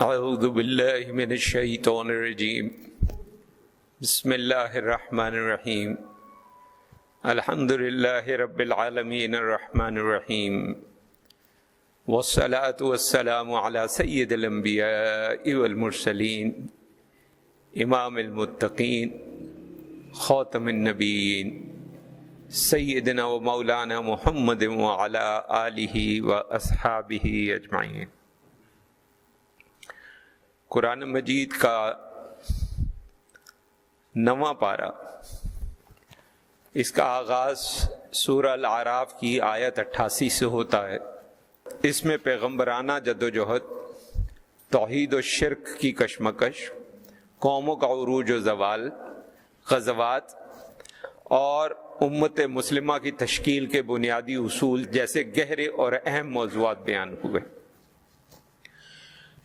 اعوذ باللہ من الشیطان الرجیم بسم اللہ الرحمن الرحیم الحمد للہ رب العالمین الرحمن الرحیم والصلاة والسلام علی سید الانبیاء والمرسلین امام المتقین خاتم النبیین سیدنا و مولانا محمد وعلی آلہ و اصحابہ اجمعین۔ قرآن مجید کا 9واں پارہ، اس کا آغاز سورہ الاعراف کی آیت 88 سے ہوتا ہے۔ اس میں پیغمبرانہ جدوجہد، توحید و شرک کی کشمکش، قوموں کا عروج و زوال، غزوات اور امت مسلمہ کی تشکیل کے بنیادی اصول جیسے گہرے اور اہم موضوعات بیان ہوئے۔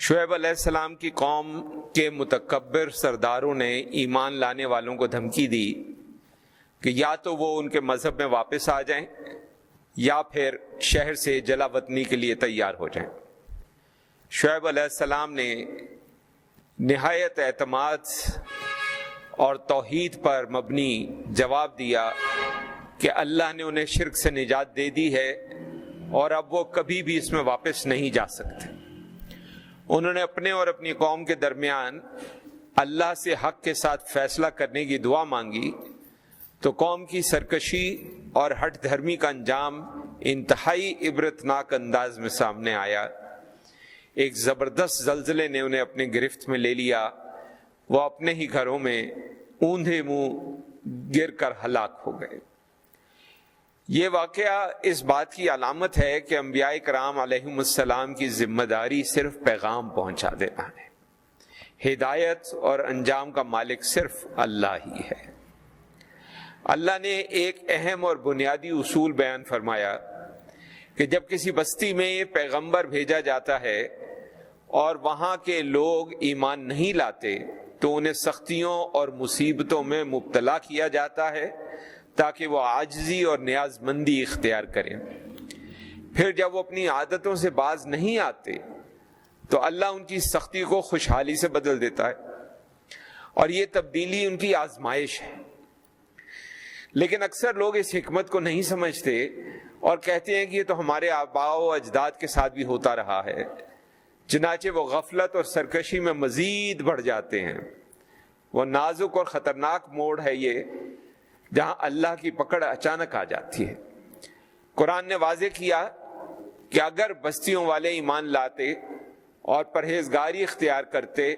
شعیب علیہ السلام کی قوم کے متکبر سرداروں نے ایمان لانے والوں کو دھمکی دی کہ یا تو وہ ان کے مذہب میں واپس آ جائیں یا پھر شہر سے جلا وطنی کے لیے تیار ہو جائیں۔ شعیب علیہ السلام نے نہایت اعتماد اور توحید پر مبنی جواب دیا کہ اللہ نے انہیں شرک سے نجات دے دی ہے اور اب وہ کبھی بھی اس میں واپس نہیں جا سکتے۔ انہوں نے اپنے اور اپنی قوم کے درمیان اللہ سے حق کے ساتھ فیصلہ کرنے کی دعا مانگی تو قوم کی سرکشی اور ہٹ دھرمی کا انجام انتہائی عبرتناک انداز میں سامنے آیا۔ ایک زبردست زلزلے نے انہیں اپنے گرفت میں لے لیا، وہ اپنے ہی گھروں میں اوندھے منہ گر کر ہلاک ہو گئے۔ یہ واقعہ اس بات کی علامت ہے کہ انبیاء کرام علیہم السلام کی ذمہ داری صرف پیغام پہنچا دینا ہے، ہدایت اور انجام کا مالک صرف اللہ ہی ہے۔ اللہ نے ایک اہم اور بنیادی اصول بیان فرمایا کہ جب کسی بستی میں پیغمبر بھیجا جاتا ہے اور وہاں کے لوگ ایمان نہیں لاتے تو انہیں سختیوں اور مصیبتوں میں مبتلا کیا جاتا ہے تاکہ وہ عاجزی اور نیاز مندی اختیار کریں۔ پھر جب وہ اپنی عادتوں سے باز نہیں آتے تو اللہ ان کی سختی کو خوشحالی سے بدل دیتا ہے، اور یہ تبدیلی ان کی آزمائش ہے۔ لیکن اکثر لوگ اس حکمت کو نہیں سمجھتے اور کہتے ہیں کہ یہ تو ہمارے آباء و اجداد کے ساتھ بھی ہوتا رہا ہے، چنانچہ وہ غفلت اور سرکشی میں مزید بڑھ جاتے ہیں۔ وہ نازک اور خطرناک موڑ ہے یہ جہاں اللہ کی پکڑ اچانک آ جاتی ہے۔ قرآن نے واضح کیا کہ اگر بستیوں والے ایمان لاتے اور پرہیزگاری اختیار کرتے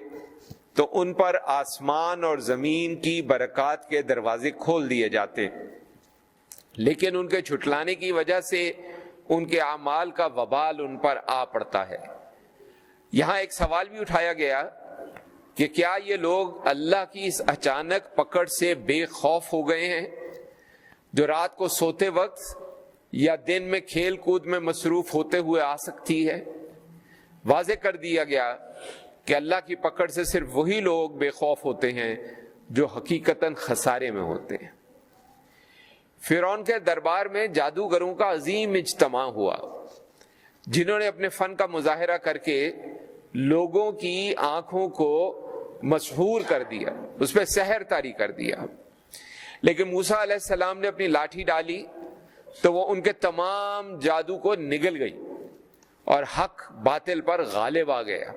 تو ان پر آسمان اور زمین کی برکات کے دروازے کھول دیے جاتے، لیکن ان کے جھٹلانے کی وجہ سے ان کے اعمال کا وبال ان پر آ پڑتا ہے۔ یہاں ایک سوال بھی اٹھایا گیا کہ کیا یہ لوگ اللہ کی اس اچانک پکڑ سے بے خوف ہو گئے ہیں جو رات کو سوتے وقت یا دن میں کھیل کود میں مصروف ہوتے ہوئے آ سکتی ہے؟ واضح کر دیا گیا کہ اللہ کی پکڑ سے صرف وہی لوگ بے خوف ہوتے ہیں جو حقیقتاً خسارے میں ہوتے ہیں۔ فرعون کے دربار میں جادوگروں کا عظیم اجتماع ہوا جنہوں نے اپنے فن کا مظاہرہ کر کے لوگوں کی آنکھوں کو مسحور کر دیا، اس پہ سحر طاری کر دیا۔ لیکن موسیٰ علیہ السلام نے اپنی لاٹھی ڈالی تو وہ ان کے تمام جادو کو نگل گئی اور حق باطل پر غالب آ گیا۔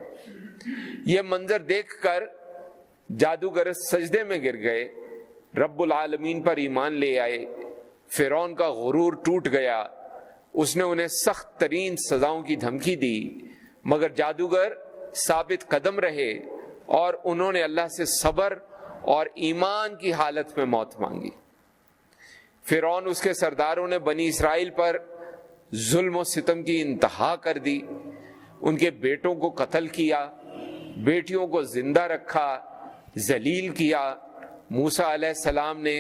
یہ منظر دیکھ کر جادوگر سجدے میں گر گئے، رب العالمین پر ایمان لے آئے۔ فرعون کا غرور ٹوٹ گیا، اس نے انہیں سخت ترین سزاؤں کی دھمکی دی، مگر جادوگر ثابت قدم رہے اور انہوں نے اللہ سے صبر اور ایمان کی حالت میں موت مانگی۔ فرعون اس کے سرداروں نے بنی اسرائیل پر ظلم و ستم کی انتہا کر دی، ان کے بیٹوں کو قتل کیا، بیٹیوں کو زندہ رکھا، ذلیل کیا۔ موسیٰ علیہ السلام نے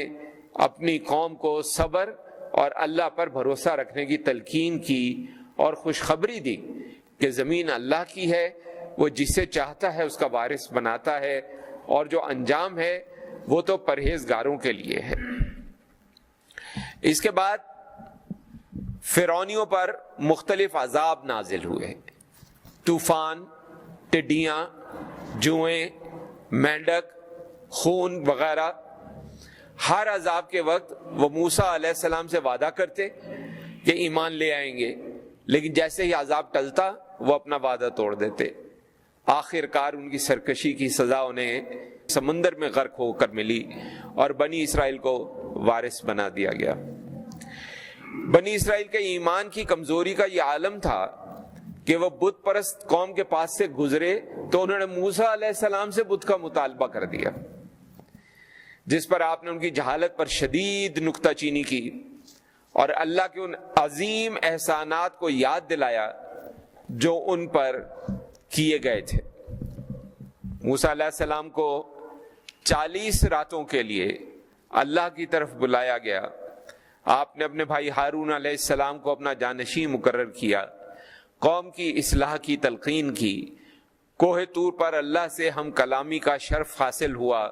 اپنی قوم کو صبر اور اللہ پر بھروسہ رکھنے کی تلقین کی اور خوشخبری دی کہ زمین اللہ کی ہے، وہ جسے چاہتا ہے اس کا وارث بناتا ہے، اور جو انجام ہے وہ تو پرہیزگاروں کے لیے ہے۔ اس کے بعد فرعونیوں پر مختلف عذاب نازل ہوئے، طوفان، ٹڈیاں، جوئیں، مینڈک، خون وغیرہ، ہر عذاب کے وقت وہ موسیٰ علیہ السلام سے وعدہ کرتے کہ ایمان لے آئیں گے، لیکن جیسے ہی عذاب ٹلتا وہ اپنا وعدہ توڑ دیتے۔ آخر کار ان کی سرکشی کی سزا انہیں سمندر میں غرق ہو کر ملی اور بنی اسرائیل کو وارث بنا دیا گیا۔ بنی اسرائیل کے ایمان کی کمزوری کا یہ عالم تھا کہ وہ بت پرست قوم کے پاس سے گزرے تو انہوں نے موسیٰ علیہ السلام سے بت کا مطالبہ کر دیا، جس پر آپ نے ان کی جہالت پر شدید نکتہ چینی کی اور اللہ کے ان عظیم احسانات کو یاد دلایا جو ان پر کیے گئے تھے۔ موسیٰ علیہ السلام کو 40 راتوں کے لیے اللہ کی طرف بلایا گیا۔ آپ نے اپنے بھائی ہارون علیہ السلام کو اپنا جانشین مقرر کیا، قوم کی اصلاح کی تلقین کی، کوہ طور پر اللہ سے ہم کلامی کا شرف حاصل ہوا۔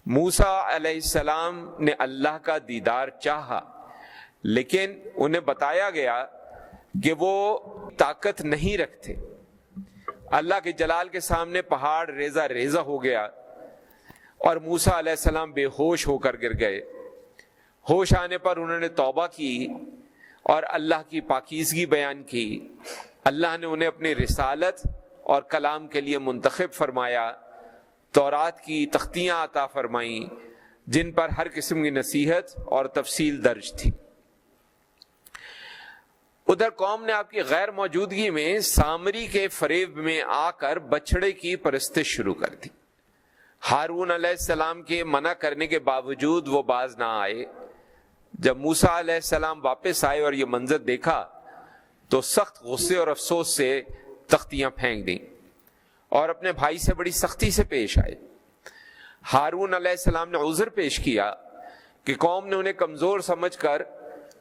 موسیٰ علیہ السلام نے اللہ کا دیدار چاہا، لیکن انہیں بتایا گیا کہ وہ طاقت نہیں رکھتے۔ اللہ کے جلال کے سامنے پہاڑ ریزہ ریزہ ہو گیا اور موسیٰ علیہ السلام بے ہوش ہو کر گر گئے۔ ہوش آنے پر انہوں نے توبہ کی اور اللہ کی پاکیزگی بیان کی۔ اللہ نے انہیں اپنی رسالت اور کلام کے لیے منتخب فرمایا، تورات کی تختیاں عطا فرمائیں جن پر ہر قسم کی نصیحت اور تفصیل درج تھی۔ ادھر قوم نے آپ کی غیر موجودگی میں سامری کے فریب میں آ کر بچھڑے کی پرستش شروع کر دی۔ ہارون علیہ السلام کے منع کرنے کے باوجود وہ باز نہ آئے۔ جب موسیٰ علیہ السلام واپس آئے اور یہ منظر دیکھا تو سخت غصے اور افسوس سے تختیاں پھینک دیں اور اپنے بھائی سے بڑی سختی سے پیش آئے۔ ہارون علیہ السلام نے عذر پیش کیا کہ قوم نے انہیں کمزور سمجھ کر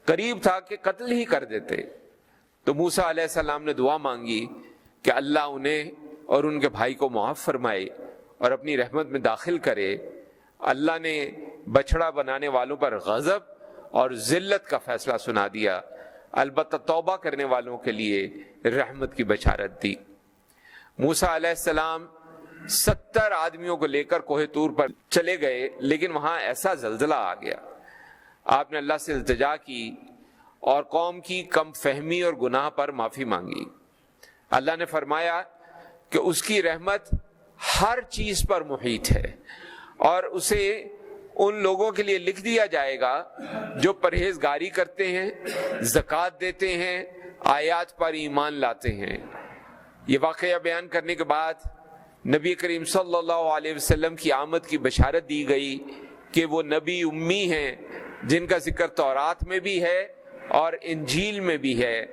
قریب تھا کہ قتل ہی کر دیتے، تو موسیٰ علیہ السلام نے دعا مانگی کہ اللہ انہیں اور ان کے بھائی کو معاف فرمائے اور اپنی رحمت میں داخل کرے۔ اللہ نے بچڑا بنانے والوں پر غضب اور ذلت کا فیصلہ سنا دیا، البتہ توبہ کرنے والوں کے لیے رحمت کی بشارت دی۔ موسیٰ علیہ السلام 70 آدمیوں کو لے کر کوہ طور پر چلے گئے، لیکن وہاں ایسا زلزلہ آ گیا۔ آپ نے اللہ سے التجا کی اور قوم کی کم فہمی اور گناہ پر معافی مانگی۔ اللہ نے فرمایا کہ اس کی رحمت ہر چیز پر محیط ہے اور اسے ان لوگوں کے لیے لکھ دیا جائے گا جو پرہیزگاری کرتے ہیں، زکوٰۃ دیتے ہیں، آیات پر ایمان لاتے ہیں۔ یہ واقعہ بیان کرنے کے بعد نبی کریم صلی اللہ علیہ وسلم کی آمد کی بشارت دی گئی کہ وہ نبی امی ہیں جن کا ذکر تورات میں بھی ہے اور انجیل میں بھی ہے۔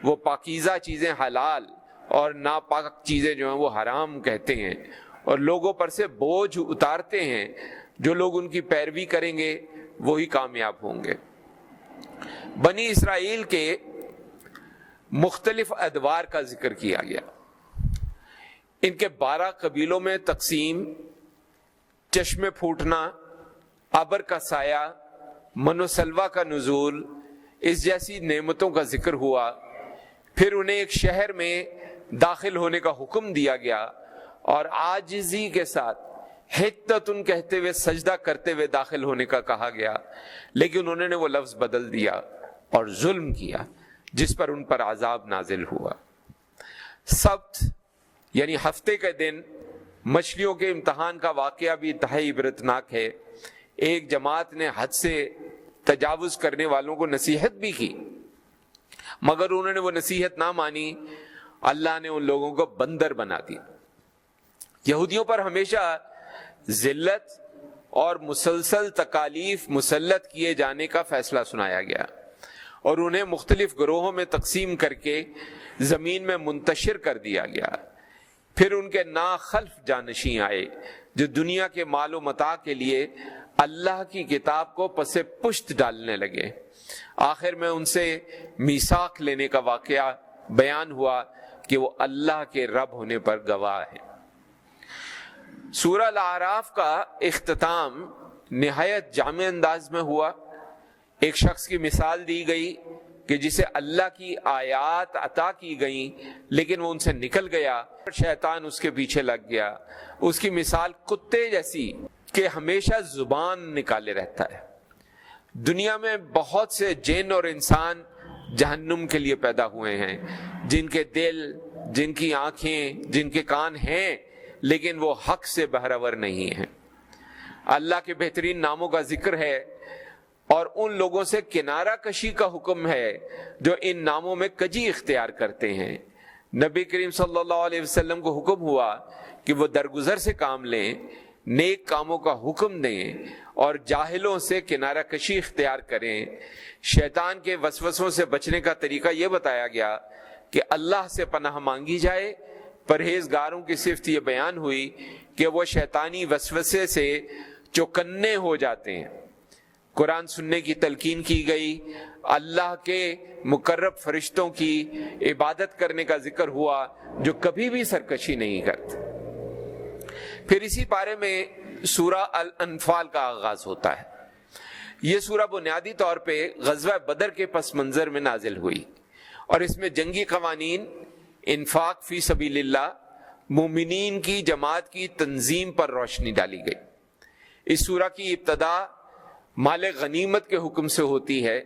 وہ پاکیزہ چیزیں حلال اور ناپاک چیزیں جو ہیں وہ حرام کہتے ہیں اور لوگوں پر سے بوجھ اتارتے ہیں۔ جو لوگ ان کی پیروی کریں گے وہی کامیاب ہوں گے۔ بنی اسرائیل کے مختلف ادوار کا ذکر کیا گیا۔ ان کے 12 قبیلوں میں تقسیم، چشمے پھوٹنا، ابر کا سایہ، من و سلوہ کا نزول، اس جیسی نعمتوں کا ذکر ہوا۔ پھر انہیں ایک شہر میں داخل ہونے کا حکم دیا گیا اور عاجزی کے ساتھ حتتن کہتے ہوئے سجدہ کرتے ہوئے داخل ہونے کا کہا گیا، لیکن انہوں نے وہ لفظ بدل دیا اور ظلم کیا جس پر ان پر عذاب نازل ہوا۔ سبت یعنی ہفتے کے دن مچھلیوں کے امتحان کا واقعہ بھی انتہائی عبرتناک ہے۔ ایک جماعت نے حد سے تجاوز کرنے والوں کو نصیحت بھی کی، مگر انہوں نے وہ نصیحت نہ مانی۔ اللہ نے ان لوگوں کو بندر بنا دیا۔ یہودیوں پر ہمیشہ ذلت اور مسلسل تکالیف مسلط کیے جانے کا فیصلہ سنایا گیا اور انہیں مختلف گروہوں میں تقسیم کر کے زمین میں منتشر کر دیا گیا۔ پھر ان کے ناخلف جانشین آئے جو دنیا کے مال و متاع کے لیے اللہ کی کتاب کو پس پشت ڈالنے لگے۔ آخر میں ان سے میثاق لینے کا واقعہ بیان ہوا کہ وہ اللہ کے رب ہونے پر گواہ ہیں۔ سورہ الاعراف کا اختتام نہایت جامع انداز میں ہوا۔ ایک شخص کی مثال دی گئی کہ جسے اللہ کی آیات عطا کی گئیں لیکن وہ ان سے نکل گیا، شیطان اس کے پیچھے لگ گیا، اس کی مثال کتے جیسی کہ ہمیشہ زبان نکالے رہتا ہے۔ دنیا میں بہت سے جن اور انسان جہنم کے لیے پیدا ہوئے ہیں، جن کے دل، جن کی آنکھیں، جن کے کان ہیں، لیکن وہ حق سے بہرور نہیں ہیں۔ اللہ کے بہترین ناموں کا ذکر ہے اور ان لوگوں سے کنارہ کشی کا حکم ہے جو ان ناموں میں کجی اختیار کرتے ہیں۔ نبی کریم صلی اللہ علیہ وسلم کو حکم ہوا کہ وہ درگزر سے کام لیں، نیک کاموں کا حکم دیں اور جاہلوں سے کنارہ کشی اختیار کریں۔ شیطان کے وسوسوں سے بچنے کا طریقہ یہ بتایا گیا کہ اللہ سے پناہ مانگی جائے۔ پرہیزگاروں کی صفت یہ بیان ہوئی کہ وہ شیطانی وسوسے سے چوکنے ہو جاتے ہیں۔ قرآن سننے کی تلقین کی گئی، اللہ کے مقرب فرشتوں کی عبادت کرنے کا ذکر ہوا جو کبھی بھی سرکشی نہیں کرتے۔ پھر اسی پارے میں سورہ الانفال کا آغاز ہوتا ہے۔ یہ سورہ بنیادی طور پہ غزوہ بدر کے پس منظر میں نازل ہوئی اور اس میں جنگی قوانین، انفاق فی سبیل اللہ، مومنین کی جماعت کی تنظیم پر روشنی ڈالی گئی۔ اس سورہ کی ابتدا مال غنیمت کے حکم سے ہوتی ہے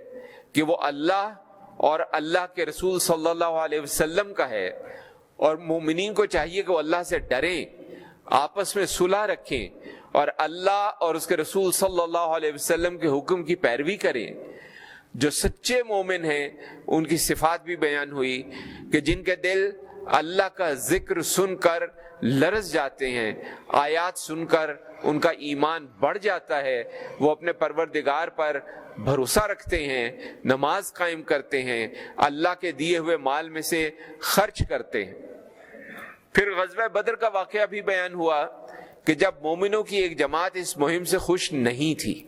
کہ وہ اللہ اور اللہ کے رسول صلی اللہ علیہ وسلم کا ہے، اور مومنین کو چاہیے کہ وہ اللہ سے ڈریں، آپس میں صلح رکھیں اور اللہ اور اس کے رسول صلی اللہ علیہ وسلم کے حکم کی پیروی کریں۔ جو سچے مومن ہیں ان کی صفات بھی بیان ہوئی کہ جن کے دل اللہ کا ذکر سن کر لرز جاتے ہیں، آیات سن کر ان کا ایمان بڑھ جاتا ہے، وہ اپنے پروردگار پر بھروسہ رکھتے ہیں، نماز قائم کرتے ہیں، اللہ کے دیے ہوئے مال میں سے خرچ کرتے ہیں۔ پھر غزوہ بدر کا واقعہ بھی بیان ہوا کہ جب مومنوں کی ایک جماعت اس مہم سے خوش نہیں تھی،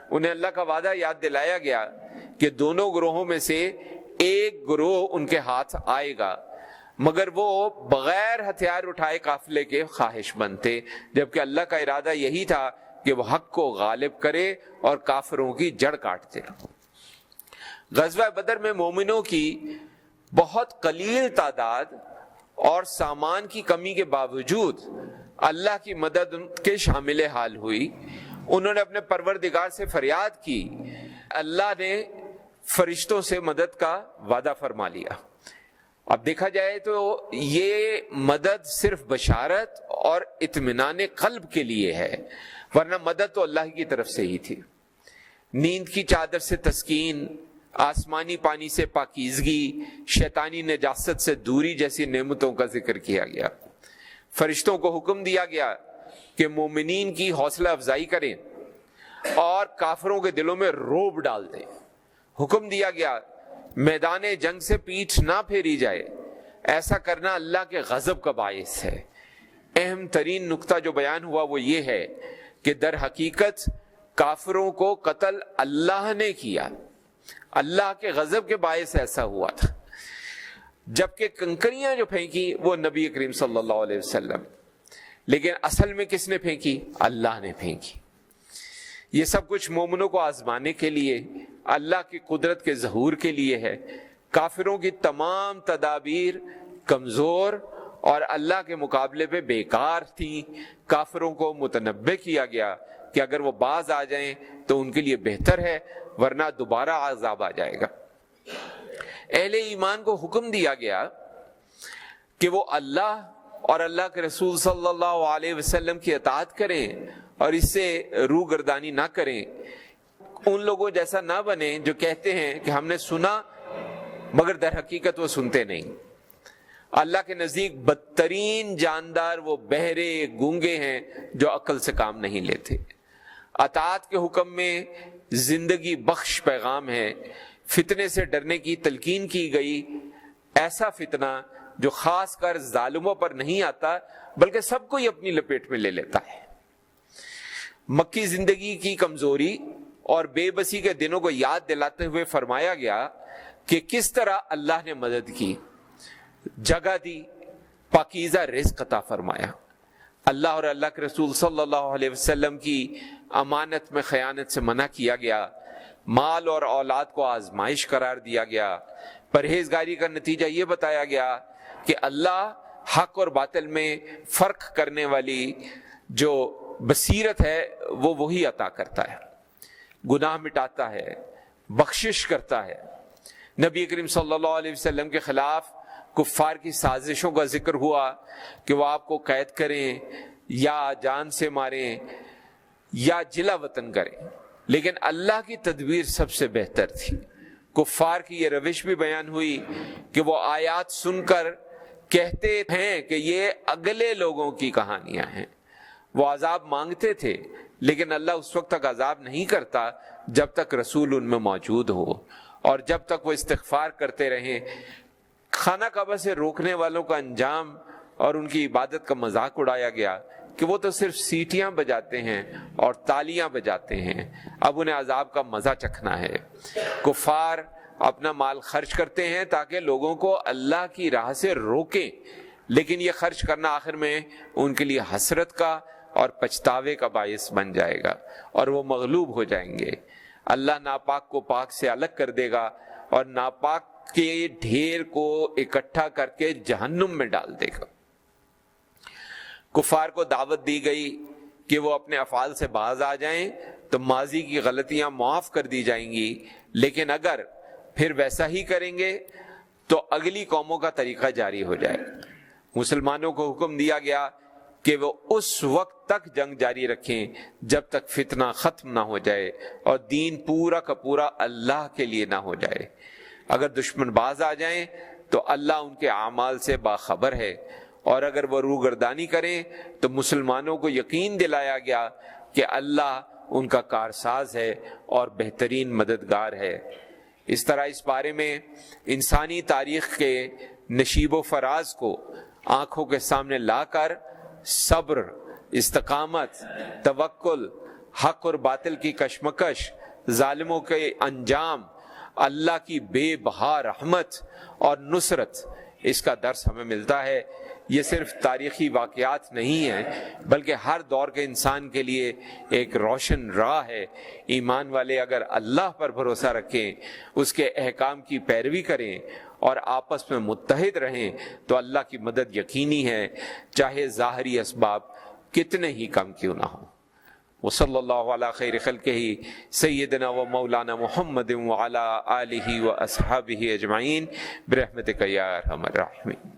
انہیں اللہ کا وعدہ یاد دلایا گیا کہ دونوں گروہوں میں سے ایک گروہ ان کے ہاتھ آئے گا، مگر وہ بغیر ہتھیار اٹھائے قافلے کے خواہش مند تھے، جبکہ اللہ کا ارادہ یہی تھا کہ وہ حق کو غالب کرے اور کافروں کی جڑ کاٹ دے۔ غزوہ بدر میں مومنوں کی بہت قلیل تعداد اور سامان کی کمی کے باوجود اللہ کی مدد کے شامل حال ہوئی۔ انہوں نے اپنے پروردگار سے فریاد کی، اللہ نے فرشتوں سے مدد کا وعدہ فرما لیا۔ اب دیکھا جائے تو یہ مدد صرف بشارت اور اطمینان قلب کے لیے ہے، ورنہ مدد تو اللہ کی طرف سے ہی تھی۔ نیند کی چادر سے تسکین، آسمانی پانی سے پاکیزگی، شیطانی نجاست سے دوری جیسی نعمتوں کا ذکر کیا گیا۔ فرشتوں کو حکم دیا گیا کہ مومنین کی حوصلہ افزائی کریں اور کافروں کے دلوں میں رعب ڈال دیں۔ حکم دیا گیا میدان جنگ سے پیٹھ نہ پھیری جائے، ایسا کرنا اللہ کے غضب کا باعث ہے۔ اہم ترین نقطہ جو بیان ہوا وہ یہ ہے کہ در حقیقت کافروں کو قتل اللہ نے کیا، اللہ کے غضب کے باعث ایسا ہوا تھا، جبکہ کنکریاں جو پھینکی وہ نبی کریم صلی اللہ علیہ وسلم، لیکن اصل میں کس نے پھینکی؟ اللہ نے پھینکی۔ یہ سب کچھ مومنوں کو آزمانے کے لیے، اللہ کی قدرت کے ظہور کے لیے ہے۔ کافروں کی تمام تدابیر کمزور اور اللہ کے مقابلے پہ بیکار تھیں۔ کافروں کو متنبہ کیا گیا کہ اگر وہ باز آ جائیں تو ان کے لیے بہتر ہے، ورنہ دوبارہ عذاب آ جائے گا۔ اہل ایمان کو حکم دیا گیا کہ وہ اللہ اور اللہ کے رسول صلی اللہ علیہ وسلم کی اطاعت کریں اور اس سے روگردانی نہ کریں۔ ان لوگوں جیسا نہ بنیں جو کہتے ہیں کہ ہم نے سنا مگر در حقیقت وہ سنتے نہیں۔ اللہ کے نزدیک بدترین جاندار وہ بہرے گونگے ہیں جو عقل سے کام نہیں لیتے۔ اطاعت کے حکم میں زندگی بخش پیغام ہے۔ فتنے سے ڈرنے کی تلقین کی گئی، ایسا فتنہ جو خاص کر ظالموں پر نہیں آتا بلکہ سب کو ہی اپنی لپیٹ میں لے لیتا ہے۔ مکی زندگی کی کمزوری اور بے بسی کے دنوں کو یاد دلاتے ہوئے فرمایا گیا کہ کس طرح اللہ نے مدد کی، جگہ دی، پاکیزہ رزق عطا فرمایا۔ اللہ اور اللہ کے رسول صلی اللہ علیہ وسلم کی امانت میں خیانت سے منع کیا گیا، مال اور اولاد کو آزمائش قرار دیا گیا۔ پرہیزگاری کا نتیجہ یہ بتایا گیا کہ اللہ حق اور باطل میں فرق کرنے والی جو بصیرت ہے وہ وہی عطا کرتا ہے، گناہ مٹاتا ہے، بخشش کرتا ہے۔ نبی کریم صلی اللہ علیہ وسلم کے خلاف کفار کی سازشوں کا ذکر ہوا کہ وہ آپ کو قید کریں یا جان سے ماریں یا جلا وطن کریں، لیکن اللہ کی تدبیر سب سے بہتر تھی۔ کفار کی یہ روش بھی بیان ہوئی کہ وہ آیات سن کر کہتے ہیں کہ یہ اگلے لوگوں کی کہانیاں ہیں۔ وہ عذاب مانگتے تھے لیکن اللہ اس وقت تک عذاب نہیں کرتا جب تک رسول ان میں موجود ہو، اور جب تک وہ استغفار کرتے رہیں۔ خانہ کعبہ سے روکنے والوں کا انجام اور ان کی عبادت کا مذاق اڑایا گیا کہ وہ تو صرف سیٹیاں بجاتے ہیں اور تالیاں بجاتے ہیں، اب انہیں عذاب کا مزہ چکھنا ہے۔ کفار اپنا مال خرچ کرتے ہیں تاکہ لوگوں کو اللہ کی راہ سے روکیں، لیکن یہ خرچ کرنا آخر میں ان کے لیے حسرت کا اور پچھتاوے کا باعث بن جائے گا اور وہ مغلوب ہو جائیں گے۔ اللہ ناپاک کو پاک سے الگ کر دے گا اور ناپاک کے ڈھیر کو اکٹھا کر کے جہنم میں ڈال دے گا۔ کفار کو دعوت دی گئی کہ وہ اپنے افعال سے باز آ جائیں تو ماضی کی غلطیاں معاف کر دی جائیں گی، لیکن اگر پھر ویسا ہی کریں گے تو اگلی قوموں کا طریقہ جاری ہو جائے۔ مسلمانوں کو حکم دیا گیا کہ وہ اس وقت تک جنگ جاری رکھیں جب تک فتنہ ختم نہ ہو جائے اور دین پورا کا پورا اللہ کے لیے نہ ہو جائے۔ اگر دشمن باز آ جائیں تو اللہ ان کے اعمال سے باخبر ہے، اور اگر وہ روگردانی کریں تو مسلمانوں کو یقین دلایا گیا کہ اللہ ان کا کارساز ہے اور بہترین مددگار ہے۔ اس طرح اس بارے میں انسانی تاریخ کے نشیب و فراز کو آنکھوں کے سامنے لا کر صبر، استقامت، توکل، حق اور باطل کی کشمکش، ظالموں کے انجام، اللہ کی بے بہا رحمت اور نصرت، اس کا درس ہمیں ملتا ہے۔ یہ صرف تاریخی واقعات نہیں ہیں بلکہ ہر دور کے انسان کے لیے ایک روشن راہ ہے۔ ایمان والے اگر اللہ پر بھروسہ رکھیں، اس کے احکام کی پیروی کریں اور آپس میں متحد رہیں تو اللہ کی مدد یقینی ہے، چاہے ظاہری اسباب کتنے ہی کم کیوں نہ ہوں۔ وصلی اللہ علی خیر خلقہ سیدنا و مولانا محمد وعلی آلہ و اصحابہ اجمعین برحمتک یا ارحم الراحمین۔